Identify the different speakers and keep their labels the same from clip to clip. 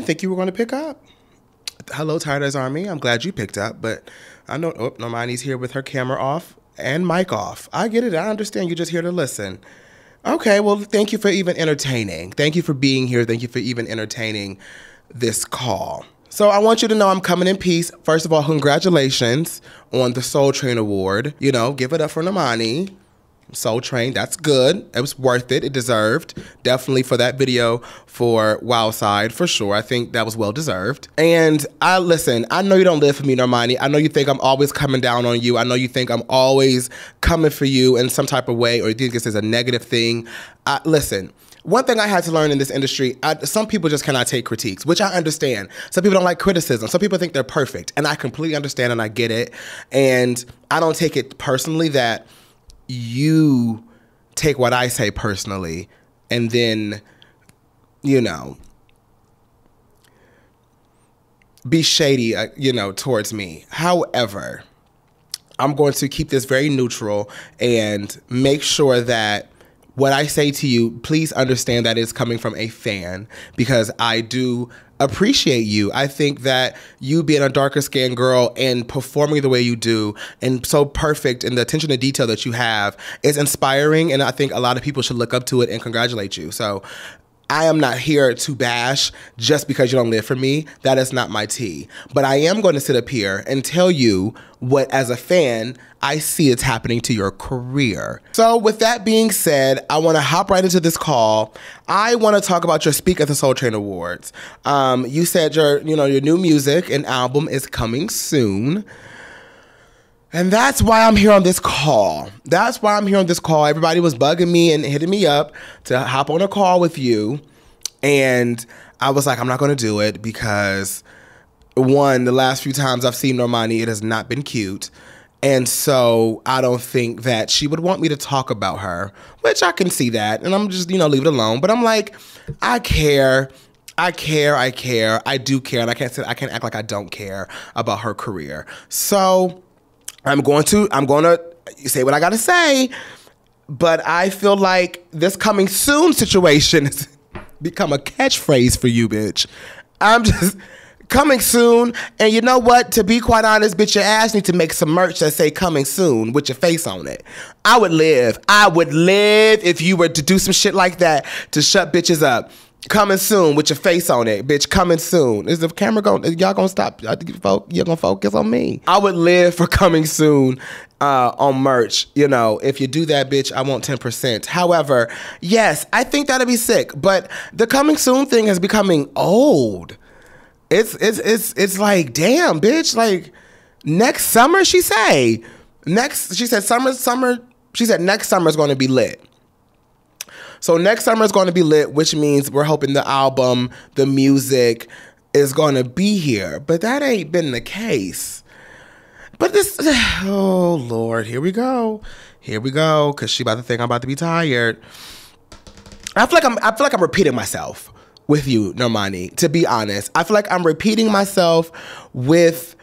Speaker 1: didn't think you were going to pick up. Hello, Tired as Army. I'm glad you picked up, but I know, Normani's here with her camera off and mic off. I get it. I understand. You're just here to listen. Okay, well, thank you for even entertaining. Thank you for being here. Thank you for even entertaining this call. So I want you to know I'm coming in peace. First of all, congratulations on the Soul Train Award. You know, give it up for Normani. Soul Train, that's good. It was worth it. It deserved. Definitely for that video for Wild Side, for sure. I think that was well deserved. And listen, I know you don't live for me, Normani. I know you think I'm always coming down on you. I know you think I'm always coming for you in some type of way, or you think this is a negative thing. Listen, one thing I had to learn in this industry, some people just cannot take critiques, which I understand. Some people don't like criticism. Some people think they're perfect, and I completely understand and I get it. And I don't take it personally that you take what I say personally and then, you know, be shady, towards me. However, I'm going to keep this very neutral and make sure that what I say to you, please understand that it's coming from a fan, because I do appreciate you. I think that you being a darker skinned girl and performing the way you do and so perfect, and the attention to detail that you have is inspiring, and I think a lot of people should look up to it and congratulate you. So I am not here to bash just because you don't live for me. That is not my tea. But I am going to sit up here and tell you what, as a fan, I see it's happening to your career. So with that being said, I want to hop right into this call. I want to talk about your Speak at the Soul Train Awards. You said your new music and album is coming soon. And that's why I'm here on this call. Everybody was bugging me and hitting me up to hop on a call with you. And I was like, I'm not going to do it because, one, the last few times I've seen Normani, it has not been cute. And so I don't think that she would want me to talk about her, which I can see that. And I'm just, leave it alone. But I'm like, I care. I do care. And I can't act like I don't care about her career. So I'm going to say what I got to say, but I feel like this coming soon situation has become a catchphrase for you, bitch. I'm just coming soon, and you know what? To be quite honest, bitch, your ass need to make some merch that say coming soon with your face on it. I would live if you were to do some shit like that to shut bitches up. Coming soon with your face on it, bitch. Coming soon. Is the camera y'all gonna stop? You're gonna focus on me. I would live for coming soon on merch. If you do that, bitch, I want 10%. However, yes, I think that'd be sick. But the coming soon thing is becoming old. It's like, damn, bitch. Like next summer, she said next summer is gonna be lit. So next summer is going to be lit, which means we're hoping the album, the music is going to be here. But that ain't been the case. But this, oh Lord, here we go, because she about to think I'm about to be tired. I feel like I'm repeating myself with you, Normani. To be honest, I feel like I'm repeating myself with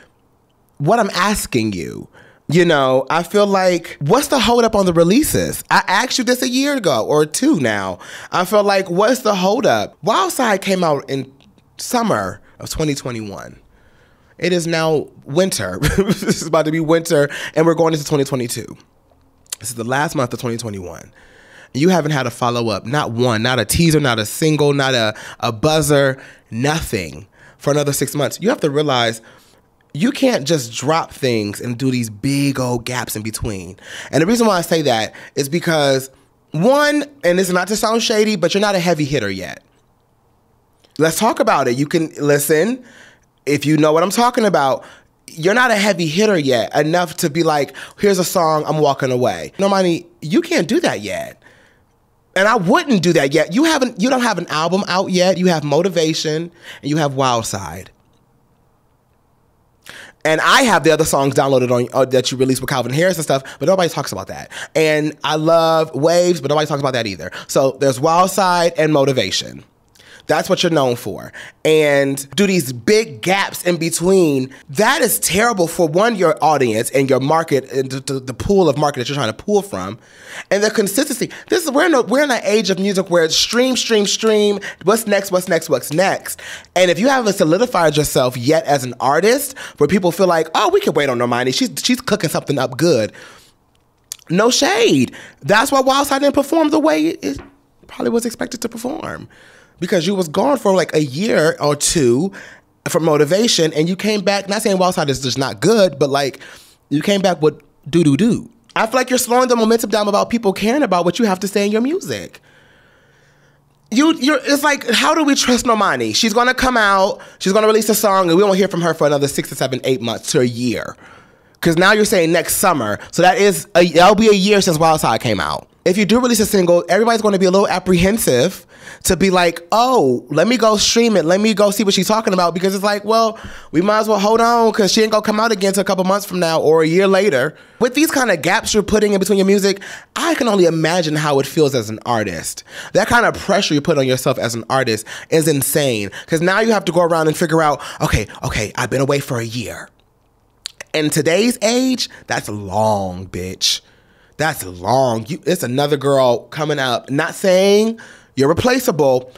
Speaker 1: what I'm asking you. I feel like, what's the hold up on the releases? I asked you this a year ago or two now. I feel like, what's the hold up? Wild Side came out in summer of 2021. It is now winter. This is about to be winter, and we're going into 2022. This is the last month of 2021. You haven't had a follow-up, not one, not a teaser, not a single, not a buzzer, nothing for another 6 months. You have to realize, you can't just drop things and do these big old gaps in between. And the reason why I say that is because, one, and this is not to sound shady, but you're not a heavy hitter yet. Let's talk about it. You can listen. If you know what I'm talking about, you're not a heavy hitter yet enough to be like, here's a song, I'm walking away. Normani, you can't do that yet. And I wouldn't do that yet. You don't have an album out yet. You have Motivation and you have Wild Side. And I have the other songs downloaded on that you released with Calvin Harris and stuff, but nobody talks about that. And I love Waves, but nobody talks about that either. So there's Wild Side and Motivation. That's what you're known for. And do these big gaps in between. That is terrible for one, your audience and your market, and the pool of market that you're trying to pull from. And the consistency. We're in an age of music where it's stream. What's next? And if you haven't solidified yourself yet as an artist, where people feel like, oh, we can wait on Normani. She's cooking something up good. No shade. That's why Wildside didn't perform the way it probably was expected to perform. Because you was gone for like a year or two for motivation, and you came back, not saying Wildside is just not good, but like you came back with do. I feel like you're slowing the momentum down about people caring about what you have to say in your music. It's like, how do we trust Normani? She's gonna come out, she's gonna release a song, and we won't hear from her for another 6 to 7, 8 months to a year. Because now you're saying next summer, so that'll be a year since Wildside came out. If you do release a single, everybody's going to be a little apprehensive to be like, oh, let me go stream it. Let me go see what she's talking about. Because it's like, well, we might as well hold on because she ain't going to come out again until a couple months from now or a year later. With these kind of gaps you're putting in between your music, I can only imagine how it feels as an artist. That kind of pressure you put on yourself as an artist is insane. Because now you have to go around and figure out, okay, I've been away for a year. In today's age, that's long, bitch. That's long. It's another girl coming up. Not saying you're replaceable,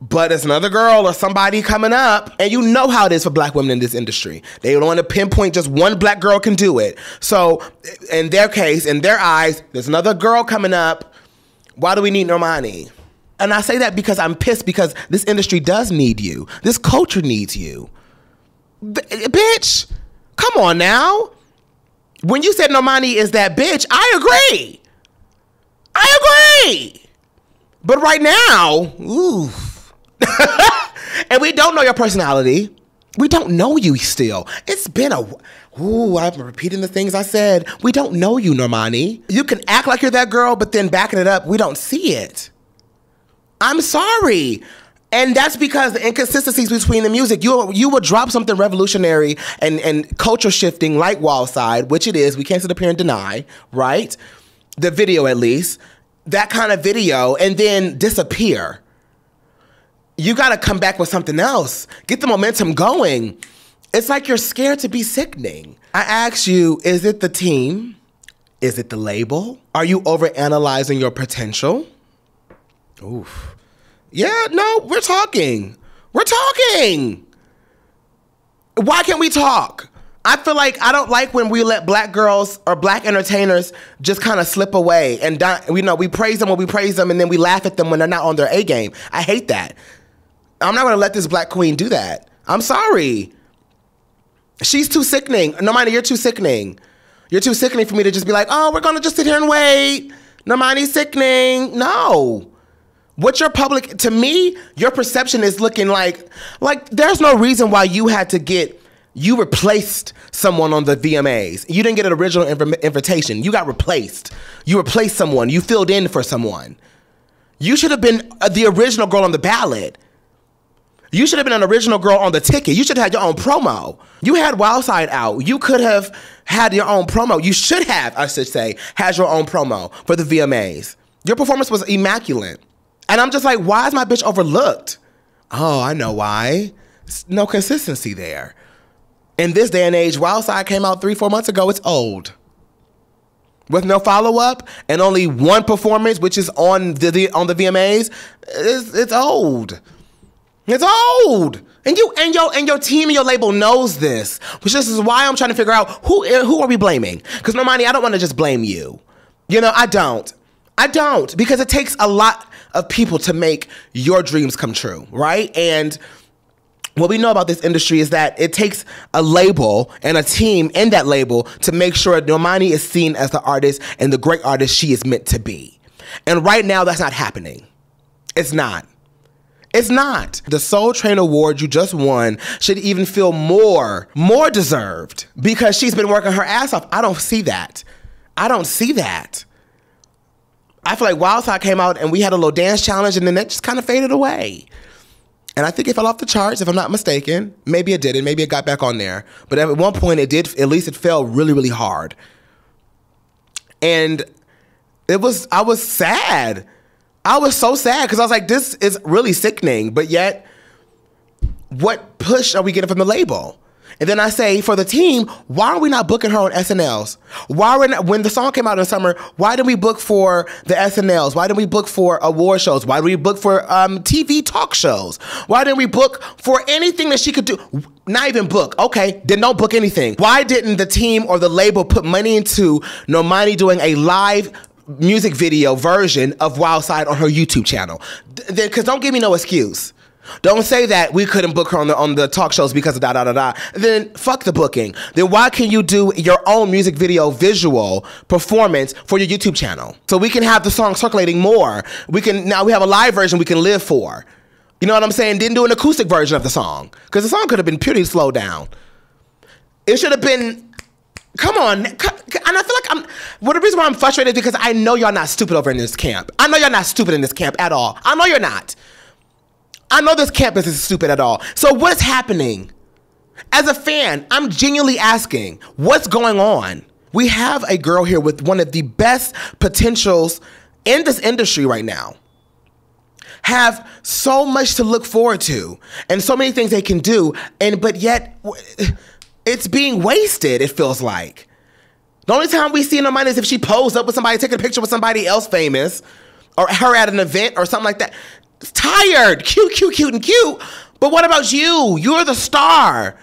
Speaker 1: but it's another girl or somebody coming up. And you know how it is for black women in this industry. They don't want to pinpoint just one black girl can do it. So in their case, in their eyes, there's another girl coming up. Why do we need Normani? And I say that because I'm pissed because this industry does need you. This culture needs you. Bitch, come on now. When you said Normani is that bitch, I agree. But right now, ooh. And we don't know your personality. We don't know you still. It's been I'm repeating the things I said. We don't know you, Normani. You can act like you're that girl, but then backing it up, we don't see it. I'm sorry. And that's because the inconsistencies between the music, you would drop something revolutionary and culture shifting like Wildside, which it is, we can't sit up here and deny, right? The video at least, that kind of video, and then disappear. You gotta come back with something else. Get the momentum going. It's like you're scared to be sickening. I ask you, is it the team? Is it the label? Are you overanalyzing your potential? Oof. Yeah, no, we're talking. Why can't we talk? I feel like I don't like when we let black girls or black entertainers just kind of slip away and we praise them when we praise them and then we laugh at them when they're not on their A game. I hate that. I'm not gonna let this black queen do that. I'm sorry. She's too sickening. Normani, you're too sickening. You're too sickening for me to just be like, oh, we're gonna just sit here and wait. Normani's sickening. No. What your public, to me, your perception is looking like there's no reason why you replaced someone on the VMAs. You didn't get an original invitation. You got replaced. You replaced someone. You filled in for someone. You should have been the original girl on the ballot. You should have been an original girl on the ticket. You should have had your own promo. You had Wildside out. You could have had your own promo. You should have, I should say, had your own promo for the VMAs. Your performance was immaculate. And I'm just like, why is my bitch overlooked? Oh, I know why. No consistency there. In this day and age, Wildside came out 3-4 months ago. It's old. With no follow-up and only one performance, which is on the VMAs, it's old. It's old. And your team and your label knows this. Which this is why I'm trying to figure out who are we blaming? Because Normani, I don't want to just blame you. I don't. Because it takes a lot of people to make your dreams come true, right? And what we know about this industry is that it takes a label and a team in that label to make sure Normani is seen as the artist and the great artist she is meant to be. And right now, that's not happening. It's not. The Soul Train Award you just won should even feel more deserved because she's been working her ass off. I don't see that. I feel like Wildside came out and we had a little dance challenge and then that just kind of faded away. And I think it fell off the charts, if I'm not mistaken. Maybe it didn't. Maybe it got back on there. But at one point it did, at least it fell really, really hard. And I was sad. I was so sad because I was like, this is really sickening. But yet, what push are we getting from the label? And then I say, for the team, why are we not booking her on SNLs? Why are we not, when the song came out in the summer, why didn't we book for the SNLs? Why didn't we book for award shows? Why didn't we book for TV talk shows? Why didn't we book for anything that she could do? Not even book. Okay, then don't book anything. Why didn't the team or the label put money into Normani doing a live music video version of Wild Side on her YouTube channel? Because don't give me no excuse. Don't say that we couldn't book her on the talk shows because of da-da-da-da. Then fuck the booking. Then why can you do your own music video visual performance for your YouTube channel? So we can have the song circulating more. Now we have a live version we can live for. You know what I'm saying? Didn't do an acoustic version of the song. Because the song could have been pretty slowed down. It should have been, come on. And I feel like the reason why I'm frustrated is because I know y'all not stupid over in this camp. I know y'all not stupid in this camp at all. I know you're not. I know this campus is stupid at all. So what's happening? As a fan, I'm genuinely asking, what's going on? We have a girl here with one of the best potentials in this industry right now. Have so much to look forward to and so many things they can do, but yet it's being wasted, it feels like. The only time we see Normani is if she posed up with somebody, taking a picture with somebody else famous, or her at an event or something like that. It's tired. Cute, and cute. But what about you? You're the star.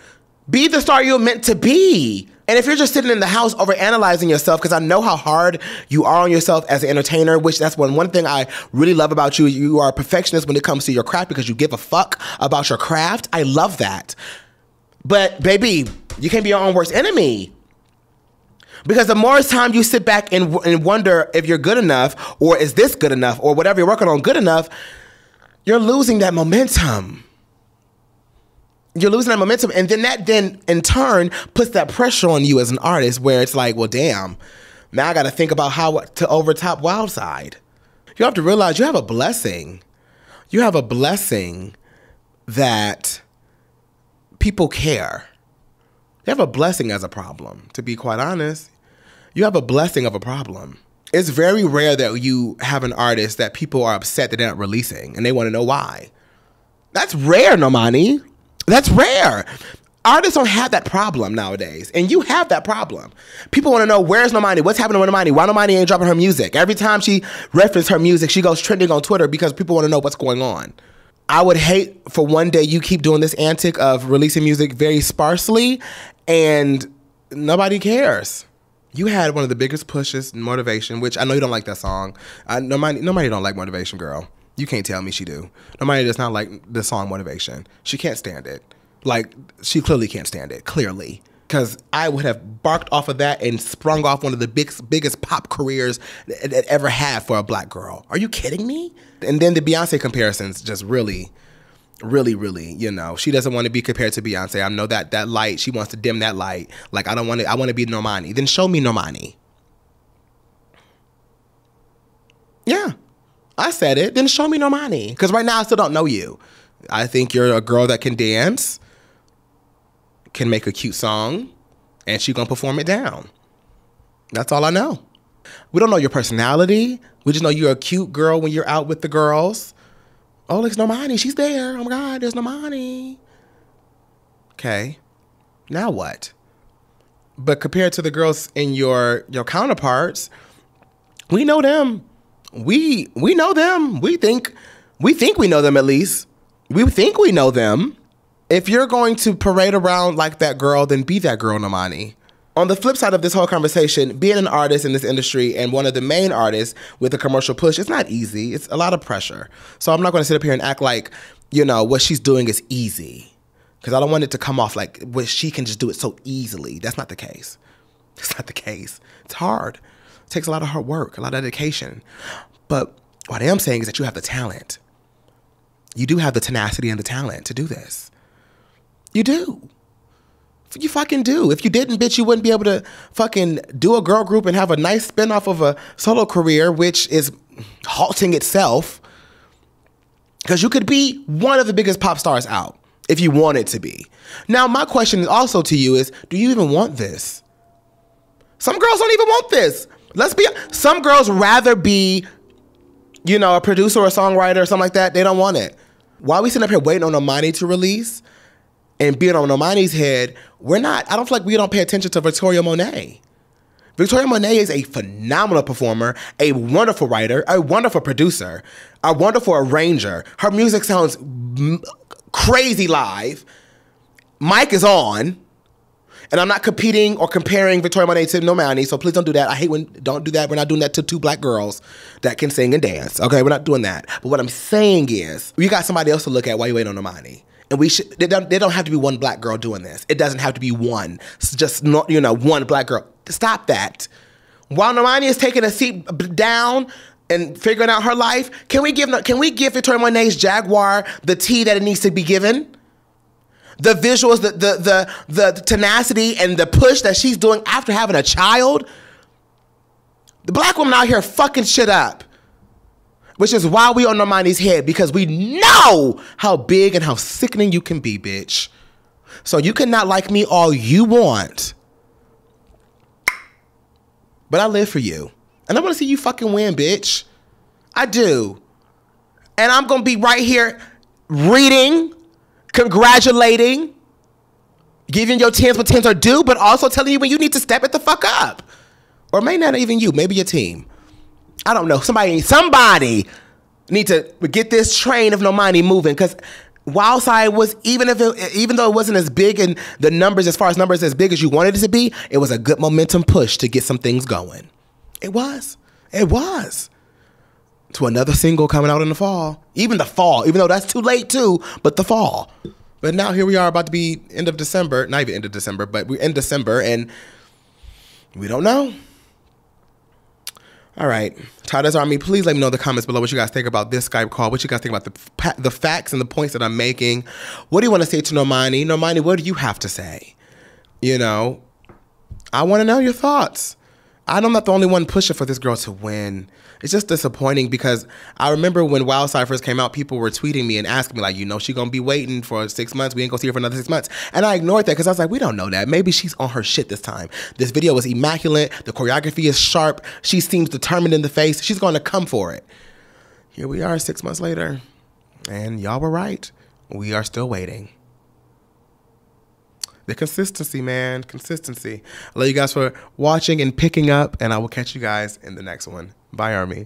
Speaker 1: Be the star you're meant to be. And if you're just sitting in the house overanalyzing yourself, because I know how hard you are on yourself as an entertainer, which that's one thing I really love about you. You are a perfectionist when it comes to your craft because you give a fuck about your craft. I love that. But baby, you can't be your own worst enemy. Because the more time you sit back and wonder if you're good enough, or is this good enough, or whatever you're working on good enough, you're losing that momentum. You're losing that momentum. And then that in turn puts that pressure on you as an artist where it's like, well, damn, now I got to think about how to overtop Wild Side. You have to realize you have a blessing. You have a blessing that people care. You have a blessing as a problem, to be quite honest. You have a blessing of a problem. It's very rare that you have an artist that people are upset that they're not releasing and they want to know why. That's rare, Normani. That's rare. Artists don't have that problem nowadays, and you have that problem. People want to know, where's Normani? What's happening with Normani? Why Normani ain't dropping her music? Every time she references her music, she goes trending on Twitter because people want to know what's going on. I would hate for one day you keep doing this antic of releasing music very sparsely and nobody cares. You had one of the biggest pushes in Motivation, which I know you don't like that song. Nobody don't like Motivation, girl. You can't tell me she do. Nobody does not like the song Motivation. She can't stand it. Like, she clearly can't stand it, clearly. Because I would have barked off of that and sprung off one of the biggest pop careers that ever had for a black girl. Are you kidding me? And then the Beyonce comparisons just really, you know, she doesn't want to be compared to Beyonce. I know that light, she wants to dim that light. Like, I want to be Normani. Then show me Normani. Yeah, I said it. Then show me Normani. Because right now I still don't know you. I think you're a girl that can dance, can make a cute song, and she's going to perform it down. That's all I know. We don't know your personality. We just know you're a cute girl when you're out with the girls. Oh, it's Normani. She's there. Oh, my God, there's Normani. Okay. Now what? But compared to the girls in your counterparts, we know them. We know them. We think we know them at least. We think we know them. If you're going to parade around like that girl, then be that girl, Normani. On the flip side of this whole conversation, being an artist in this industry and one of the main artists with a commercial push, it's not easy. It's a lot of pressure. So I'm not going to sit up here and act like, you know, what she's doing is easy. Because I don't want it to come off like she can just do it so easily. That's not the case. That's not the case. It's hard. It takes a lot of hard work, a lot of dedication. But what I am saying is that you have the talent. You do have the tenacity and the talent to do this. You do. You fucking do. If you didn't, bitch, you wouldn't be able to fucking do a girl group and have a nice spinoff of a solo career, which is halting itself. Because you could be one of the biggest pop stars out if you wanted to be. Now, my question also to you is, do you even want this? Some girls don't even want this. Some girls rather be you know, a producer or a songwriter or something like that, they don't want it. While we sitting up here waiting on Normani to release and being on Normani's head, I don't feel like we don't pay attention to Victoria Monet. Victoria Monet is a phenomenal performer, a wonderful writer, a wonderful producer, a wonderful arranger. Her music sounds crazy live. Mic is on. And I'm not competing or comparing Victoria Monet to Normani, so please don't do that. I hate don't do that. We're not doing that to two black girls that can sing and dance. Okay, we're not doing that. But what I'm saying is, you got somebody else to look at while you wait on Normani. And they don't have to be one black girl doing this. It doesn't have to be one. It's just not, one black girl. Stop that. While Normani is taking a seat down and figuring out her life, can we give Victoria Monet's Jaguar the tea that it needs to be given? The visuals, the tenacity and the push that she's doing after having a child. The black woman out here fucking shit up. Which is why we on Normani's head, because we know how big and how sickening you can be, bitch. So you cannot like me all you want. But I live for you. And I want to see you fucking win, bitch. I do. And I'm going to be right here reading, congratulating, giving your 10s what 10s are due, but also telling you when you need to step it the fuck up. Or maybe not even you, maybe your team. I don't know. Somebody need to get this train of Normani moving, because Wildside was, even though it wasn't as big in the numbers, as far as numbers as big as you wanted it to be, it was a good momentum push to get some things going. It was. It was. To another single coming out in the fall. Even though that's too late too, but the fall. But now here we are about to be end of December. Not even end of December, but we're in December and we don't know. All right. Todd's Army, please let me know in the comments below what you guys think about this Skype call. What you guys think about the facts and the points that I'm making. What do you want to say to Normani? Normani, what do you have to say? I want to know your thoughts. I'm not the only one pushing for this girl to win. It's just disappointing because I remember when Wildside first came out, people were tweeting me and asking me like, she gonna be waiting for 6 months. We ain't gonna see her for another 6 months. And I ignored that because I was like, we don't know that. Maybe she's on her shit this time. This video was immaculate. The choreography is sharp. She seems determined in the face. She's gonna come for it. Here we are 6 months later. And y'all were right. We are still waiting. The consistency, man. Consistency. I love you guys for watching and picking up, and I will catch you guys in the next one. Bye, Army.